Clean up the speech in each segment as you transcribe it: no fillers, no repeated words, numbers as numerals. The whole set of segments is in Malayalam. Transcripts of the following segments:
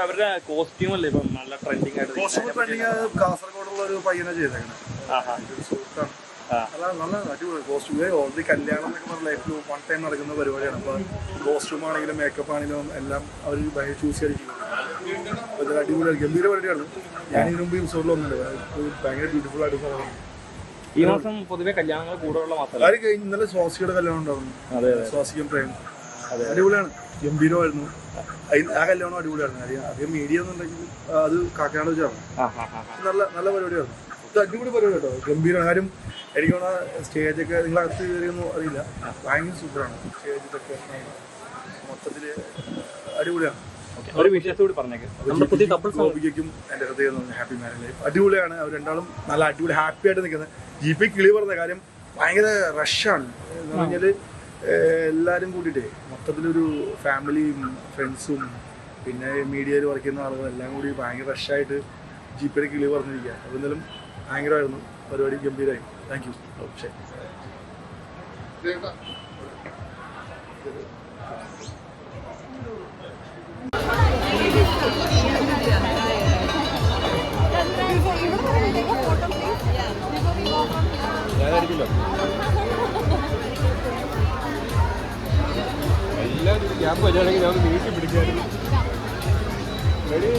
അവരുടെ കോസ്റ്റ്യൂം അല്ലേ ഇപ്പം നല്ല ട്രെൻഡിങ് ആയിട്ട്? കോസ്റ്റ്യൂം ട്രെൻഡിങ് കാസർഗോഡുള്ള ഒരു പയ്യനെ ചെയ്തേക്കുന്നത് സുഹൃത്താണ്. അല്ല നല്ല അടിപൊളി കോസ്റ്റ്യൂം. ഓൾറെഡി കല്യാണം എന്നൊക്കെ പറഞ്ഞ ലൈഫിൽ വൺ ടൈം നടക്കുന്ന പരിപാടിയാണ്. അപ്പോൾ കോസ്റ്റ്യൂം ആണെങ്കിലും മേക്കപ്പ് ആണെങ്കിലും എല്ലാം അവർ ഭയങ്കര ചൂസ് ചെയ്തിരിക്കുന്നത്. അടിപൊളി ഗംഭീര പരിപാടിയാണ്. ഞാൻ ഇതിനു മുമ്പ് റിസോർട്ടിൽ വന്നിട്ടുണ്ട്. ഭയങ്കര ബ്യൂട്ടിഫുൾ ആയിട്ട് സാധനം. ഈ മാസം പൊതുവെ കല്യാണങ്ങൾ കൂടുതലുള്ള മാസം. ആര് കഴിഞ്ഞ് ഇന്നലെ സ്വാസികയുടെ കല്യാണം ഉണ്ടായിരുന്നു. സ്വാസികം പ്രേം അടിപൊളിയാണ്, ഗംഭീരമായിരുന്നു. ആ കല്യാണം അടിപൊളിയായിരുന്നു. അധികം മീഡിയ എന്നുണ്ടെങ്കിൽ അത് കാക്കനാട് വെച്ചാണ്. നല്ല നല്ല പരിപാടിയായിരുന്നു. അടിപൊളി പരിപാടി കേട്ടോ, ഗംഭീരം. കാര്യം എനിക്ക് തോന്നുന്ന സ്റ്റേജൊക്കെ നിങ്ങളകത്ത് കയറിയൊന്നും അറിയില്ല, ഭയങ്കര സൂപ്പറാണ്. സ്റ്റേജിലൊക്കെ മൊത്തത്തിൽ അടിപൊളിയാണ്. ഒരു വിഷയത്തോട് പറഞ്ഞേക്കും ഗോപിക്കും എൻ്റെ ഹൃദയം ഹാപ്പി മാരേജ് ലൈഫ്. അടിപൊളിയാണ്. അവർ രണ്ടാളും നല്ല അടിപൊളി ഹാപ്പി ആയിട്ട് നിൽക്കുന്നത്. ജീപ്പി കിളി പറഞ്ഞ കാര്യം ഭയങ്കര റഷാണ് എന്ന് പറഞ്ഞാൽ എല്ലാവരും കൂടിയിട്ടേ മൊത്തത്തിലൊരു ഫാമിലിയും ഫ്രണ്ട്സും പിന്നെ മീഡിയയിൽ വർക്ക് ചെയ്യുന്ന ആളുകളും എല്ലാം കൂടി ഭയങ്കര റഷായിട്ട് ജീപ്പിയുടെ കിളി പറഞ്ഞിരിക്കുക. അപ്പോൾ എന്തായാലും ഭയങ്കരമായിരുന്നു പരിപാടി, ഗംഭീരമായി. Thank you. ശരി. ഞാനായിരിക്കില്ല എല്ലാവരും ക്യാമ്പ് വരികയാണെങ്കിൽ ഞാൻ നീട്ടി പിടിക്കായിരുന്നു. റെഡി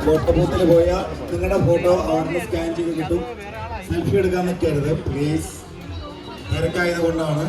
ഫോട്ടോ ബൂത്തിൽ പോയാൽ നിങ്ങളുടെ ഫോട്ടോ അവിടെ സ്കാൻ ചെയ്ത് കിട്ടും. സെൽഫി എടുക്കാൻ പറ്റരുത് പ്ലീസ്, തിരക്കായത് കൊണ്ടാണ്.